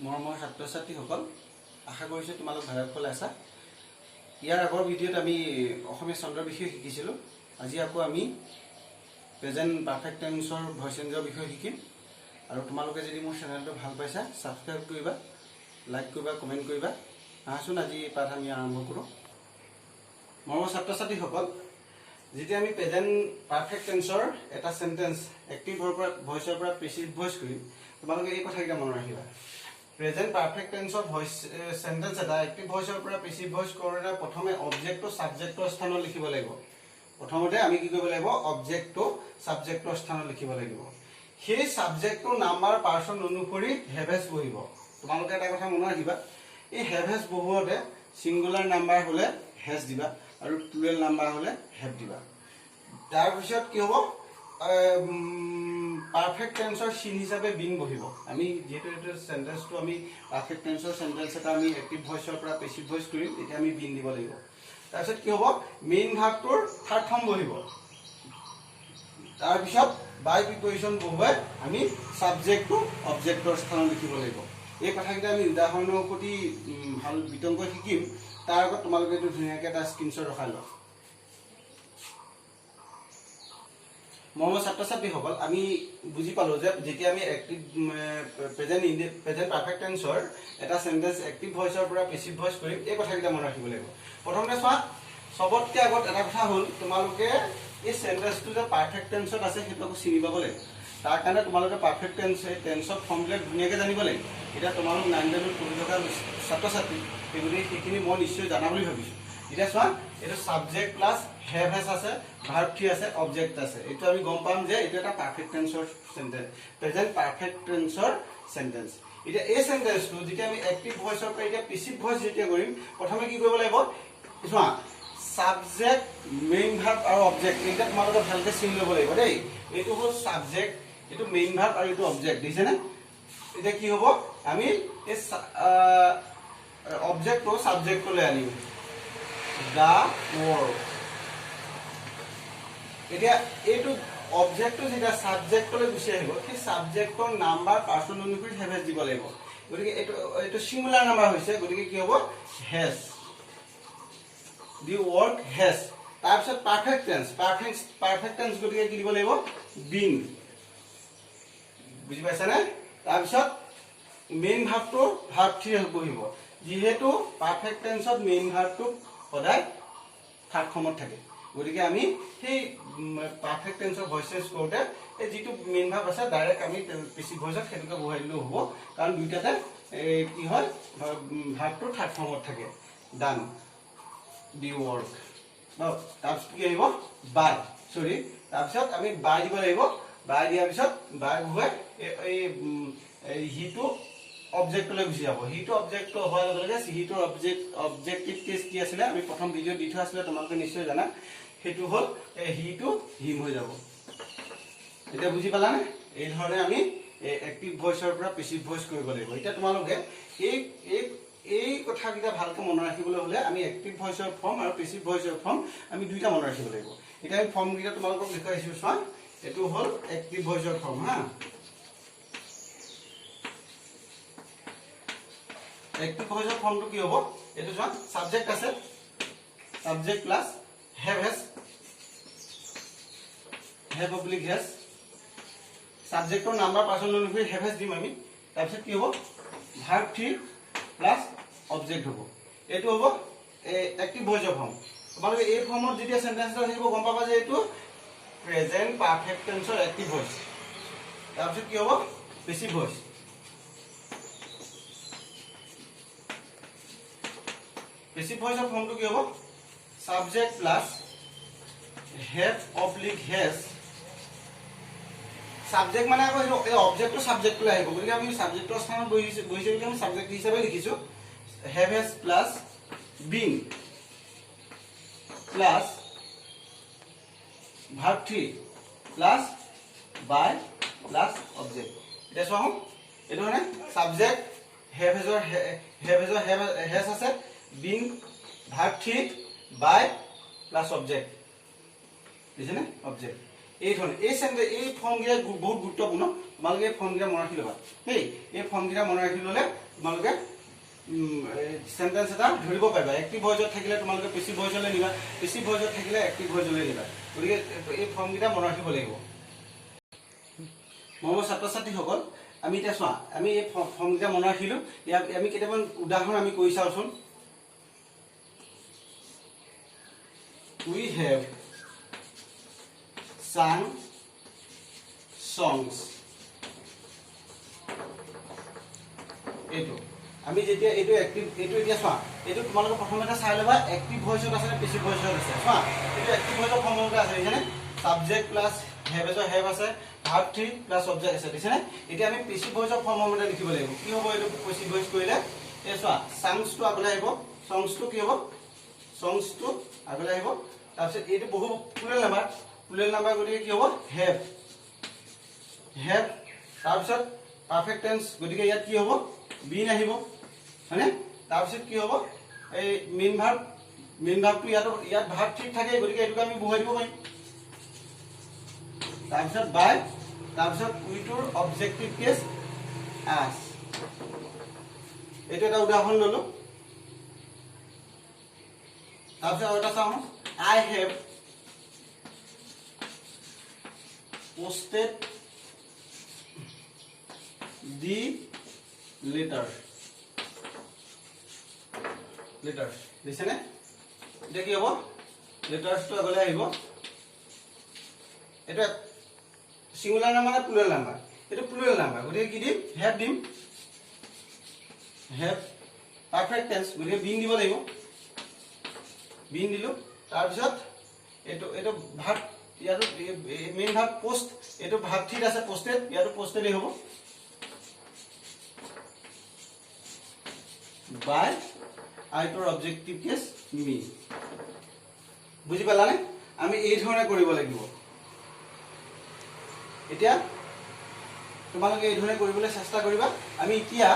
মৰমৰ ছাত্ৰ ছাত্ৰীসকল আশা কৰিছোঁ তোমালোক ভালে কুশলে আছা। ইয়াৰ আগৰ ভিডিঅ'ত আমি অসমীয়া ছন্দৰ বিষয়ে শিকিছিলোঁ। আজি আকৌ আমি প্ৰেজেণ্ট পাৰফেক্ট টেন্সৰ ভইচ চেঞ্জৰ বিষয়ে শিকিম। আৰু তোমালোকে যদি মোৰ চেনেলটো ভাল পাইছা ছাবস্ক্ৰাইব কৰিবা, লাইক কৰিবা, কমেণ্ট কৰিবা। আহাচোন আজি পাঠ আমি আৰম্ভ কৰোঁ। মৰমৰ ছাত্ৰ ছাত্ৰীসকল, যেতিয়া আমি প্ৰেজেণ্ট পাৰফেক্ট টেন্সৰ এটা সেন্টেন্স এক্টিভ ভইচৰ পৰা পেছিভ ভইচ কৰিম, তোমালোকে এই কথাকেইটা মনত ৰাখিবা। প্ৰেজেণ্ট পাৰফেক্ট টেন্সৰ ভইচ সেন্টেন্স এটা এক্টিভ ভইচৰ পৰা পেছিভ ভইচ কৰোঁতে প্ৰথমে অবজেক্টটো সাবজেক্টৰ স্থানত লিখিব লাগিব। প্ৰথমতে আমি কি কৰিব লাগিব? অবজেক্টটো সাবজেক্টৰ স্থানত লিখিব লাগিব। সেই সাবজেক্টৰ নাম্বাৰ পাৰ্সন অনুসৰি হেভেজ বহিব। তোমালোকে এটা কথা মনত ৰাখিবা, এই হেভেজ বহোৱাতে সিঙ্গুলাৰ নাম্বাৰ হলে হেজ দিবা আৰু প্লুৰেল নাম্বাৰ হলে হেভ দিবা। তাৰ পিছত কি হ'ব? পাৰফেক্ট টেন্সৰ চিন হিচাপে বিন বহিব। আমি যেহেতু এইটো সেন্টেন্সটো আমি পাৰফেক্ট টেন্সৰ সেন্টেন্স এটা আমি এক্টিভ ভইচৰ পৰা পেছিভ ভইচ কৰিম, এতিয়া আমি বিন দিব লাগিব। তাৰপিছত কি হ'ব? মেইন ভাৰ্বটোৰ থাৰ্ড ফৰ্ম বহিব। তাৰপিছত বাই প্ৰিপজিশন বহুৱাই আমি সাবজেক্টটো অবজেক্টৰ স্থানত লিখিব লাগিব। এই কথাকেইটা আমি উদাহৰণৰ প্ৰতি ভাল বিতংকৈ শিকিম। তাৰ আগত তোমালোকে এইটো ধুনীয়াকৈ এটা স্ক্ৰীনশ্বট ৰখাই লওক। মৰমৰ ছাত্ৰ ছাত্ৰীসকল, আমি বুজি পালো যে যেতিয়া আমি এক্টিভ প্ৰেজেণ্ট পাৰফেক্ট টেন্সৰ এটা সেন্টেন্স এক্টিভ ভইচৰ পৰা পেছিভ ভইচ কৰিম, এই কথাকেইটা মনত ৰাখিব লাগিব। প্ৰথমতে চোৱা, সবতকৈ আগত এটা কথা হ'ল তোমালোকে এই সেন্টেন্সটো যে পাৰফেক্ট টেন্সত আছে সেইটো আকৌ চিনি পাব লাগিব। তাৰ কাৰণে তোমালোকে পাৰফেক্ট টেন্সৰ ফৰ্মবিলাক ধুনীয়াকৈ জানিব লাগিব। এতিয়া তোমালোক 9-10ত পঢ়ি থকা ছাত্ৰ ছাত্ৰী সেইখিনি মই নিশ্চয় জানা বুলি ভাবিছোঁ। এতিয়া চোৱা, এইটো সাবজেক্ট প্লাস হেভ হেজ আছে, ভার্ব থ্রি আছে, অবজেক্ট আছে। এইটো আমি গম পাম যে এইটো এটা পারফেক্ট টেন্সৰ সেন্টেন্স, প্ৰেজেন্ট পাৰফেক্ট টেন্সৰ সেন্টেন্স। এতিয়া এই সেন্টেন্সটো যেতিয়া আমি এক্টিভ ভইচৰ পৰা এতিয়া পেছিভ ভইচ যেতিয়া কৰিম, প্ৰথমে কি কৰিব লাগিব? চোৱা, সাবজেক্ট, মেইন ভাৰ্ব আৰু অবজেক্ট এইটা তোমালোকে ভালকে চিনি ল'ব লাগিব দেই। এইটো হ'ল সাবজেক্ট, এইটো মেইন ভার্ব আৰু এইটো অবজেক্ট, দেখিছেনে? এতিয়া কি হ'ব? আমি এই অবজেক্টটো সাবজেক্টলৈ আনিম, the work। এতিয়া এইটো অবজেক্টটো যেতিয়া সাবজেক্টলৈ গুচি আহিব, সেই সাবজেক্টৰ নাম্বাৰ পাৰ্সন অনুসৰি হেভেজ দিব লাগিব। গতিকে এইটো সিঙ্গুলাৰ নাম্বাৰ হৈছে, গতিকে কি হ'ব? Has, the work has. তাৰপিছত পাৰফেক্ট টেন্স গতিকে কি দিব লাগিব? বিন। বুজি পাইছানে? তাৰপিছত মেইন ভাৰ্বটো ভাৰ্ব থ্ৰি বহিব। যিহেতু পাৰফেক্ট টেন্সত মেইন ভাৰ্বটো সদায় থাৰ্ড ফৰ্মত থাকে, গতিকে আমি সেই পাৰফেক্ট টেন্সৰ ভইচ চেঞ্জ কৰোঁতে এই যিটো মেইন ভাৰ্ব আছে ডাইৰেক্ট আমি পেছিভ ভইচত সেইটোকে বহাই দিলেও হ'ব, কাৰণ দুইটাতে কি হয়? ভাৰ্বটো থাৰ্ড ফৰ্মত থাকে। ডান, দি ৱৰ্ক। তাৰপিছত কি আহিব? বাই, তাৰপিছত আমি বাই দিব লাগিব। বাই দিয়াৰ পিছত বাই বহুৱাই এই হিটো অবজেক্টলৈ গুচি যাব। হিটো অবজেক্ট হোৱাৰ লগে লগে হিটোৰ অবজেক্টিভ কেছ কি আছিলে আমি প্ৰথম ভিডিঅ' দি থোৱা আছিলে, তোমালোকে নিশ্চয় জানা। সেইটো হ'ল হিটো হিম হৈ যাব। এতিয়া বুজি পালানে? এই ধৰণে আমি এক্টিভ ভইচৰ পৰা পেছিভ ভইচ কৰিব লাগিব। এতিয়া তোমালোকে এই কথাকেইটা ভালকৈ মনত ৰাখিবলৈ হ'লে আমি এক্টিভ ভইচৰ ফৰ্ম আৰু পেছিভ ভইচৰ ফৰ্ম আমি দুইটা মনত ৰাখিব লাগিব। এতিয়া আমি ফৰ্মকেইটা তোমালোকক দেখুৱাইছোঁ। চোৱা, এইটো হ'ল এক্টিভ ভইচৰ ফৰ্ম। হা, এক্টিভ ভইচৰ ফৰ্মটো কি হ'ব? এইটো চোৱা, সাবজেক্ট আছে, subject plus have has, have oblique has. সাবজেক্টৰ নাম্বাৰ পাৰ্সন অনুসৰি হেভ হেজ দিম আমি। তাৰপিছত কি হ'ব? ভাৰ্ব থ্ৰি প্লাস অবজেক্ট হ'ব। এইটো হ'ব এক্টিভ ভইচৰ ফৰ্ম। তোমালোকে এই ফৰ্মত যেতিয়া সেন্টেন্সটো আহিব গম পাবা যে এইটো প্ৰেজেন্ট পাৰফেক্ট টেন্সৰ এক্টিভ ভইচ। তাৰপিছত কি হ'ব? Passive voice. পেছিভ ভইচৰ ফৰ্মটো কি হ'ব? Subject plus have oblique has. Subject মানে আকৌ এইটো এই অবজেক্টটো সাবজেক্টলৈ আহিব, গতিকে আমি সাবজেক্টৰ স্থানত বহিছে বুলি আমি সাবজেক্ট হিচাপে লিখিছোঁ। Have has plus been plus verb three plus by plus object. এতিয়া চোৱা, এইটো মানে সাবজেক্ট হেভ হেজ আছে, been, verb three, by plus object, বুঝছেনে? অবজেক্ট। এই ধৰণে এই সেন্টেন্স এই ফৰ্মগিটা বহুত গুৰুত্বপূৰ্ণ তোমালোকে এই ফৰ্মগিটা মনত ৰাখি ল'বা হেই এই ফৰ্মগিটা মনত ৰাখি ল'লে তোমালোকে সেন্টেন্স এটা ধৰিব পাৰিবা এক্টিভ ভয়েসত থাকিলে তোমালোকে পেসিভ ভয়েসলৈ নিবা পেসিভ ভয়েসত থাকিলে এক্টিভ ভয়েসলৈ নিবা গতিকে এই ফৰ্মগিটা মনত ৰাখিব লাগিব মৰমৰ ছাত্ৰ ছাত্ৰীসকল আমি এতিয়া চোৱা আমি এই ফৰ্মগিটা মনত ৰাখিলো আমি কেইটামান উদাহৰণ আমি কৈ চাওচোন we have sung songs এইটো আমি যেতিয়া এইটো এক্টিভ এইটো এতিয়া চোৱা এইটো তোমালোকে প্ৰথমতে চাই লবা এক্টিভ ভয়েসত আছে নে পেসিভ ভয়েসত আছে চোৱা এইটো এক্টিভ ভয়েসৰ ফৰ্মতে আছে জানে সাবজেক্ট প্লাস have আছে have আছে verb 3 প্লাস অবজেক্ট আছে দিছে নে এতিয়া আমি পেসিভ ভয়েসৰ ফৰ্মতে লিখিব লাগিব কি হ'ব এইটো পেসিভ ভয়েস কৰিলে এই চোৱা songs টো আগলৈ আহিব songs টো কি হ'ব songs টো আগলৈ আহিব তাৰপিছত এইটো বহু প্লুৰেল নাম্বাৰ গতিকে কি হ'ব have তাৰপিছত পাৰফেক্ট টেন্স গতিকে ইয়াত কি হ'ব been আহিব হয়নে তাৰপিছত কি হ'ব এই মেইন ভাৰ্বটো ইয়াত ভাৰ্ব ঠিক থাকে গতিকে এইটোকে আমি বহুৱাই দিব পাৰিম তাৰপিছত বাই তাৰপিছত উইটোৰ অবজেক্টিভ কেছ as এইটো এটা উদাহৰণ ললো তাৰপিছত আৰু এটা চাওঁ I have posted the letters listen এটা কি হ'ব letters টো আগলৈ আহিব এটা সিঙ্গুলার নাম্বার না প্লুরাল নাম্বার এটা প্লুরাল নাম্বার গতিকে কি দিম have দিম have পারফেক্ট টেন্স গতিকে been দিব লাগিব been দিলো তাৰপিছত এটো ভাৰ্ব ইয়াটো মেইন ভাৰ্ব পোষ্ট এটো ভাৰ্ব ঠিক আছে পোস্টেড ইয়াটো পোস্টেড হ'ব বাই আইটোৰ অবজেক্টিভ কেছ মি বুজি পালানে আমি এই ধৰণে কৰিব লাগিব এতিয়া তোমালোকে এই ধৰণে কৰিবলৈ চেষ্টা কৰিবা আমি এতিয়া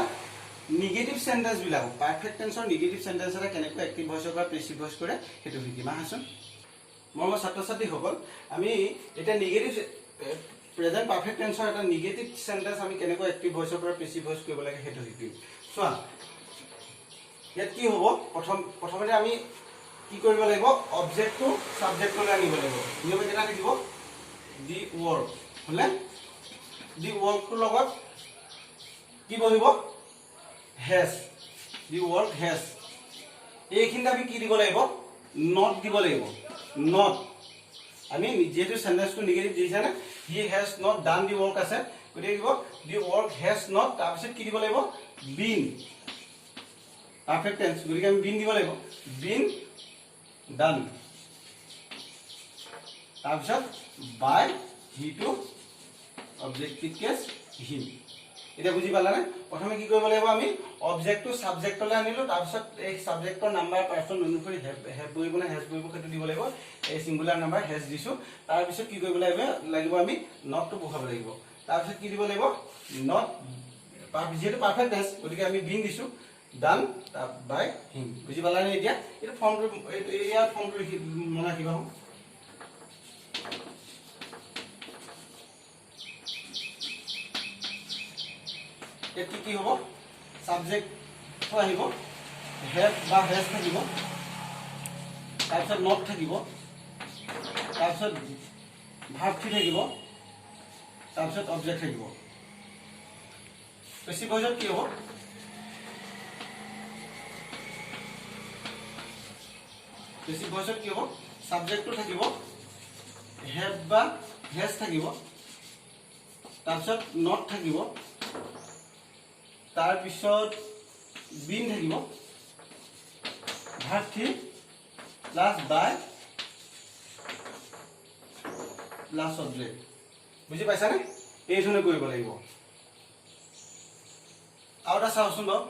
নিগেটিভ সেন্টেন্স বিলাক পাৰফেক্ট টেন্সৰ নিগেটিভ সেন্টেন্স এটা কেনেকৈ এক্টিভ ভয়েসৰ পৰা পেসিভ ভয়েস কৰে হেতু শিকিম আহাচোন মৰমৰ ছাত্ৰ ছাত্ৰীসকল আমি এটা নিগেটিভ প্ৰেজেন্ট পাৰফেক্ট টেন্সৰ এটা নিগেটিভ সেন্টেন্স আমি কেনেকৈ এক্টিভ ভয়েসৰ পৰা পেসিভ ভয়েস কৰিব লাগে হেতু শিকিম চোৱা ইয়াত কি হ'ব প্ৰথমতে আমি কি কৰিব লাগিব অবজেক্টটো সাবজেক্টলৈ আনিব লাগিব নিয়ম কেটা থাকিব দি ওয়াৰ্ক হলে দি ওয়াৰ্কটোৰ লগত কি বহিব has the word has এইখিনিতে আমি কি দিব লাগিব not দিব লাগিব not আমি যেহেতু সেন্টেন্সটো নিগেটিভ দিছে না he has not done the work আছে গতিকে দিব the work has not তাৰপিছত কি দিব লাগিব been পাৰফেক্ট টেন্স গতিকে আমি been দিব লাগিব been done তাৰপিছত by he to objective case him এটা বুজি পালানে প্ৰথমে কি কৰিব লাগিব আমি অবজেক্টটো সাবজেক্টলৈ আনিলো তাৰপিছত এই সাবজেক্টৰ নাম্বাৰ পাৰসন অনুসৰি হেভ বহিব না হেজ বহিব সেইটো দিব লাগিব এই সিঙ্গুলাৰ নাম্বাৰ হেজ দিছো তাৰপিছত কি কৰিব লাগিব আমি নটটো বহাব লাগিব তাৰপিছত কি দিব লাগিব নট যেহেতু পারফেক্ট টেন্স গতিকে আমি বিন দিছো ডান বাই হিম বুজি পালানে এতিয়া এই ফৰ্মটো ইয়াৰ ফৰ্মটো মনে ৰাখিবা এটি কি হ'ব সাবজেক্ট আহিব হেভ বা হেজ থাকিব তাৰপিছত নট থাকিব তাৰপিছত ভাৰ্ব থাকিব তাৰপিছত অবজেক্ট থাকিব পেসিভ ভয়েসত কি হ'ব পেসিভ ভয়েসত কি হ'ব সাবজেক্টটো থাকিব হেভ বা হেজ থাকিব তাৰপিছত নট থাকিব তাৰপিছত বিন থাকিব verb plus by plus object বুজি পাইছানে এই ধৰণে কৰিব লাগিব আৰু এটা চাওচোন বাৰু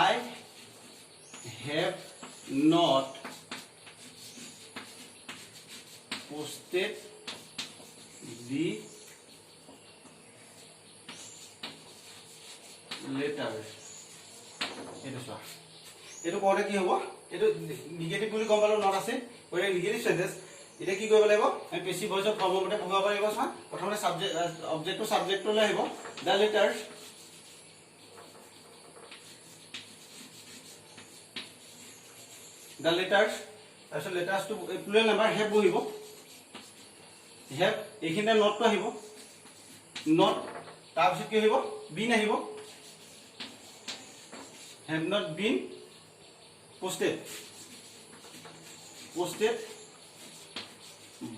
I have not posted the letters. এটো কোতে কি হ'ব এটো নিগেটিভ বুলি গম পালো নট আছে ওৰে নিগেটিভ সেন্টেন্স এটা কি কৰিব লাগিব আমি পেসিভ ভয়েসৰ ফৰ্মতে পঢ়াব লাগিব চা প্ৰথমতে সাবজেক্ট অবজেক্টটো সাবজেক্টলৈ আহিব দা letters the letters also letters to plural number have বহিব have এইখিনিতে not to আহিব not তাৰপিছত কি আহিব been আহিব have not been posted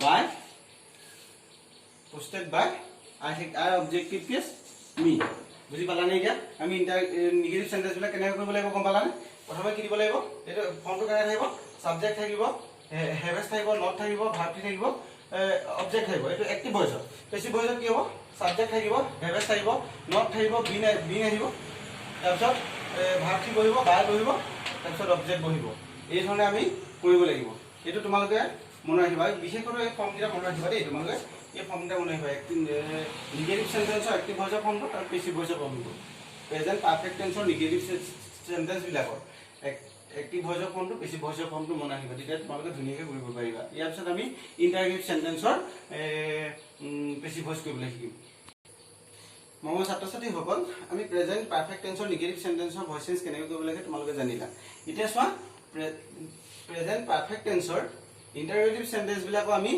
by I think I objective case me বুজি পালা নে এতিয়া আমি নিগেটিভ সেন্টেন্স বিলাক কেনেকৈ কৰিব লাগিব গম পালা নে প্ৰথমে কি দিব লাগিব এটা ফৰ্মটো কেনে থাকিব সাবজেক্ট থাকিব হ্যাভেছ থাকিব নট থাকিব ভাৰ্ব থাকিব অবজেক্ট থাকিব এটো এক্টিভ ভয়েস পেসিভ ভয়েসত কি হ'ব সাবজেক্ট থাকিব হ্যাভেছ থাকিব নট থাকিব বিন আহিব তাৰপিছত ভাৰ্ব বহিব বাই বহিব তাৰপিছত অবজেক্ট বহিব এই ধৰণে আমি কৰিব লাগিব এটো তোমালোকে মনত ৰাখিবা বিশেষকৈ এই ফৰ্মটা মনত ৰাখিবা দেই তোমালোকে এই ফৰ্মটা মনত ৰাখিবা নিগেটিভ সেন্টেন্সৰ এক্টিভ ভয়েসৰ ফৰ্মটো আৰু পেসিভ ভয়েসৰ ফৰ্মটো প্ৰেজেন্ট পাৰফেক্ট টেন্সৰ নিগেটিভ সেন্টেন্স বিলাকৰ এক্টিভ ভয়েসৰ ফৰ্মটো পেসিভ ভয়েসৰ ফৰ্মটো মনত ৰাখিবা তেতিয়া তোমালোকে ধুনীয়াকৈ কৰিব পাৰিবা ইয়াৰ পিছত আমি ইন্টাৰগেটিভ সেন্টেন্সৰ পেসিভ ভয়েস কৰিবলৈ শিকিম মমৰ ছাত্ৰ-ছাত্ৰী সকল আমি প্ৰেজেন্ট পাৰফেক্ট টেন্সৰ নিগেটিভ সেন্টেন্সৰ ভয়েস চেঞ্জ কেনেকৈ কৰিব লাগে তোমালোকে জানিলা এতিয়া চোৱা প্ৰেজেন্ট পাৰফেক্ট টেন্সৰ ইন্টাৰগেটিভ সেন্টেন্স বিলাক আমি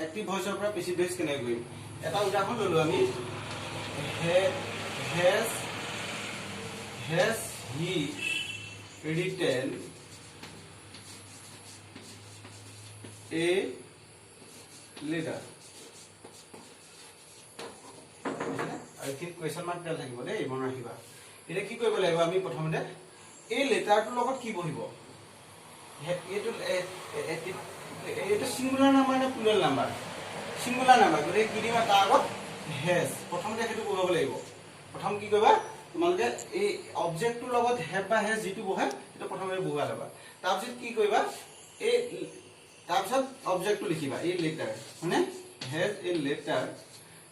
এক্টিভ ভয়েসৰ পৰা পেসিভ ভয়েস কেনেকৈ কৰিম এটা উদাহৰণ ললো আমি has he written a letter I think question mark del থাকিব দেই মন ৰাখিবা এটা কি কৰিব লাগিব আমি প্ৰথমতে এই লেটাৰটোৰ লগত কি বহিব এটো সিঙ্গুলাৰ নাম্বাৰ না প্লুৰাল নাম্বাৰ সিঙ্গুলাৰ নাম্বাৰ গৰে কি দিবা তাৰ আগত has প্ৰথমতে হেতু বহাব লাগিব প্ৰথম কি কৰিবা তোমালোকে এই অবজেক্টটোৰ লগত have বা has যেটো বহে এটা প্ৰথমে বহা লবা তাৰপিছত কি কৰিবা এই তাৰপিছত অবজেক্টটো লিখিবা এই লেটাৰ মানে has a letter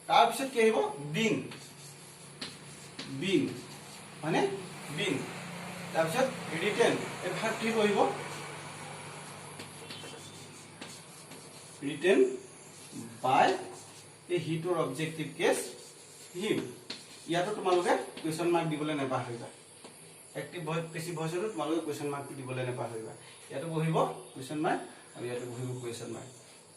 তাৰপিছত কি আহিব been মানে been তাৰপিছত written এই ভাৰ্বটি বহিব written by a hitor objective case him ইয়াতো তোমালোকে কোৱেশ্চন মাৰ্ক দিবলৈ নেপাহৰিবা এক্টিভ ভয়েস পেসিভ ভয়েসটো তোমালোকে কোৱেশ্চন মাৰ্কটো দিবলৈ নেপাহৰিবা ইয়াতো বহিব কোৱেশ্চন মাৰ্ক আৰু ইয়াতো বহিব কোৱেশ্চন মাৰ্ক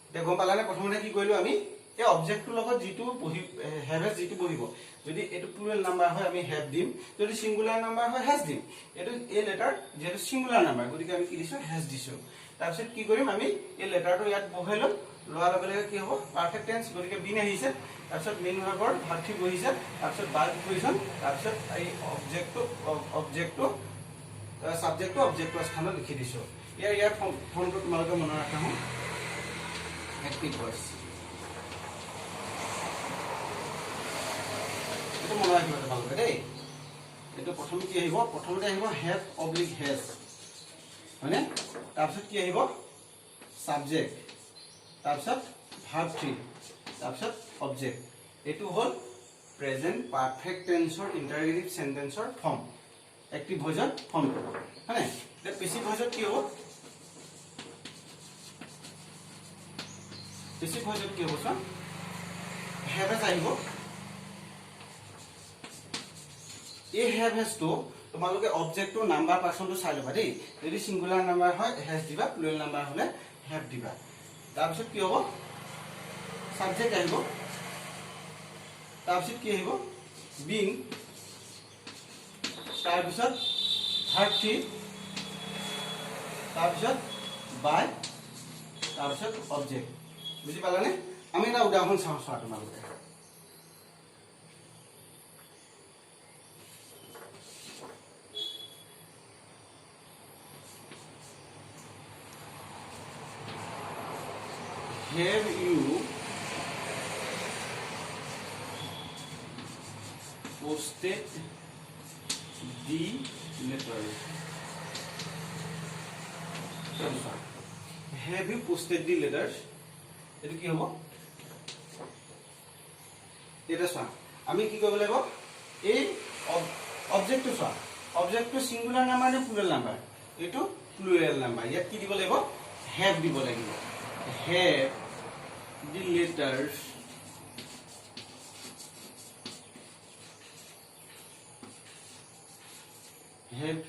এতিয়া গম পালানে প্ৰথমতে কি কৰিলো আমি এই অবজেক্টটোৰ লগত যেটো বহি হ্যাভেছ যেটো বহিব যদি এটো প্লুৰাল নাম্বাৰ হয় আমি হ্যাভ দিম যদি সিঙ্গুলাৰ নাম্বাৰ হয় হ্যাজ দিম এটো এই লেটাৰ যেটো সিঙ্গুলাৰ নাম্বাৰ গতিকে আমি কি দিছো হ্যাজ দিছো তাৰপিছত কি কৰিম আমি এই লেটাৰটো ইয়াত বহাই লম লোৱাৰ লগে লগে কি হ'ব পাৰফেক্ট টেন্স গতিকে বিন আহিছে তাৰপিছত মেইন ভাৰ্বৰ ভাৰ্বটি বহিছে তাৰপিছত বাৰ প্ৰিপজিশন তাৰপিছত এই অবজেক্টটো সাবজেক্টটো অবজেক্টৰ স্থানত লিখি দিছো ইয়াৰ ফৰ্মটো তোমালোকে মনত ৰাখা হম এক্টিভ ভয়েস এটো মনত ৰাখিবা তোমালোকে দেই এটো প্ৰথম কি আহিব প্ৰথমতে আহিব have oblique has মানে তাৰপিছত কি আহিব সাবজেক্ট তাৰপিছত ভাৰ্ব থ্ৰী তাৰপিছত অবজেক্ট এটো হল প্ৰেজেন্ট পাৰফেক্ট টেন্সৰ ইন্টাৰগেটিভ সেন্টেন্সৰ ফৰ্ম এক্টিভ ভয়েসৰ ফৰ্ম মানে এটা পেসিভ ভয়েসত কি হ'ব পেসিভ ভয়েসত কি হ'ব চোৱা have has আহিব এই have has to তোমালোকে অবজেক্টৰ নাম্বাৰ পাৰ্সনটো চাই লবা দেই যদি সিঙ্গুলাৰ নাম্বাৰ হয় has দিবা প্লুৰাল নাম্বাৰ হলে have দিবা তাৰপিছত কি হ'ব সাবজেক্ট আহিব তাৰপিছত কি আহিব been তাৰপিছত ভাৰ্ব থ্ৰী তাৰপিছত by তাৰপিছত অবজেক্ট বুজি পালানে আমি এটা উদাহৰণ চাওঁ চোৱা তোমালোকে have you posted the letter have you posted the letters এটো কি হ'ব এটা চোৱা আমি কি কৰিব লাগিব এই অবজেক্টটো চোৱা অবজেক্টটো সিঙ্গুলার নাম্বার নে প্লুরাল নাম্বার এটো প্লুরাল নাম্বার ইয়াত কি দিব লাগিব হ্যাভ দিব লাগিব have the letters have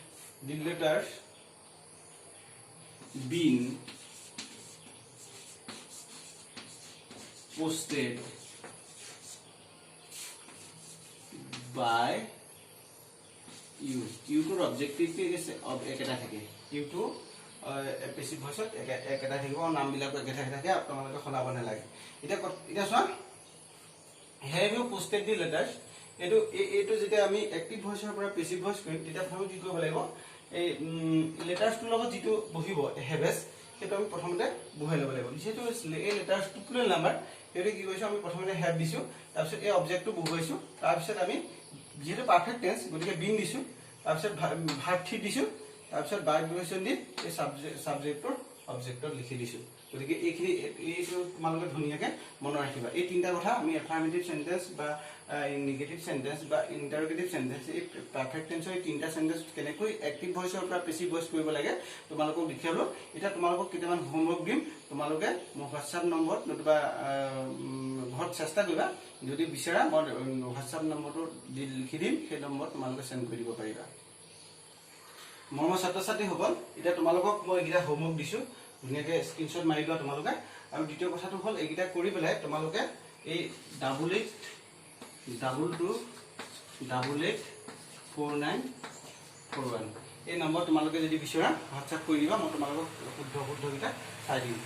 the letters been posted by you to objective ke eketa thake you to passive voice eketa থাকিব নাম বিলাক eketa থাকে আপোনালোকে খলাব না লাগে এটা সা have you posted the letters এটো যেতিয়া আমি অ্যাক্টিভ ভয়েসৰ পৰা পেসিভ ভয়েস কৰিম তেতিয়া প্ৰথমে কি কৰিব লাগিব এই লেটাৰছটো লগত যেটো বহিব হেভেস সেইটো আমি প্ৰথমতে বহাই ল'ব লাগিব যেটো এই লেটাৰছটো প্লুৰাল নাম্বাৰ এটো কি কৈছো আমি প্ৰথমতে হ্যাভ দিছো তাৰপিছত এই অবজেক্টটো বহাইছো তাৰপিছত আমি যেটো পাৰফেক্ট টেন্স গতিকে বিন দিছো তাৰপিছত ভাৰ্ব থি দিছো তাৰপিছত বাই ডিভিশন দি এই সাবজেক্টৰ অবজেক্টত লিখি দিছো গতিকে এইখিনি এইটো তোমালোকে ধুনিয়াকে মনত ৰাখিবা এই তিনটা কথা আমি এফাৰ্মেটিভ সেন্টেন্স বা নেগেটিভ সেন্টেন্স বা ইন্টাৰোগেটিভ সেন্টেন্স এই পাৰফেক্ট টেন্সৰ এই তিনটা সেন্টেন্স কেনেকৈ অ্যাক্টিভ ভয়েসৰ পৰা পেসিভ ভয়েস কৰিব লাগে তোমালোকক দেখালো এটা তোমালোকক কিমান হোমৱৰ্ক দিম তোমালোকে মোৰ WhatsApp নম্বৰ নতুবা ঘৰত চেষ্টা কৰিবা যদি বিচাৰা মই WhatsApp নম্বৰটো লিখি দিম সেই নম্বৰ তোমালোকে সেন্ড কৰি দিব পাৰিবা মৰমৰ ছাত্ৰ-ছাত্ৰী সকল এটা তোমালোকক মই এটা হোমৱৰ্ক দিছো ধুনিয়াকে স্ক্ৰিনশ্বট মাৰি লোৱা তোমালোকে আৰু দ্বিতীয় কথাটো হ'ল এইটা কৰি পেলাই তোমালোকে এই 88484941 এই নম্বৰ তোমালোকে যদি বিচৰা WhatsApp কৰি দিবা মই তোমালোকক শুদ্ধ কিটা চাই দিম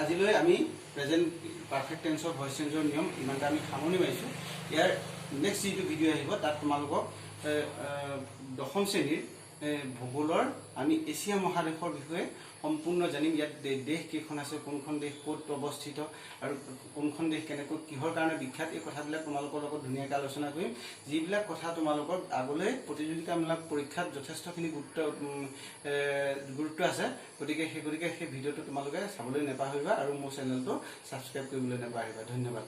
আজিলৈ আমি প্ৰেজেন্ট পাৰফেক্ট টেন্সৰ ভয়েস চেঞ্জৰ নিয়ম ইমানটা আমি সামৰণি মাৰিছো ইয়াৰ নেক্সট যেটো ভিডিও আহিব তাত তোমালোকক দশম শ্ৰেণীৰ ভূগোলৰ আমি এছিয়া মহাদেশৰ বিষয়ে সম্পূৰ্ণ জানিম ইয়াত দেশ কেখন আছে কোনখন দেশ ক'ত অৱস্থিত আৰু কোনখন দেশ কেনেকৈ কিহৰ কাৰণে বিখ্যাত এই কথাবিলাক তোমালোকৰ লগত ধুনিয়াকৈ আলোচনা কৰিম যিবিলাক কথা তোমালোকৰ আগলৈ প্ৰতিযোগিতামূলক পৰীক্ষাত যথেষ্টখিনি গুৰুত্ব আছে গতিকে সেই ভিডিওটো তোমালোকে চাবলৈ নেপাহৰিবা আৰু মোৰ চেনেলটো সাবস্ক্ৰাইব কৰিবলৈ নেপাহৰিবা ধন্যবাদ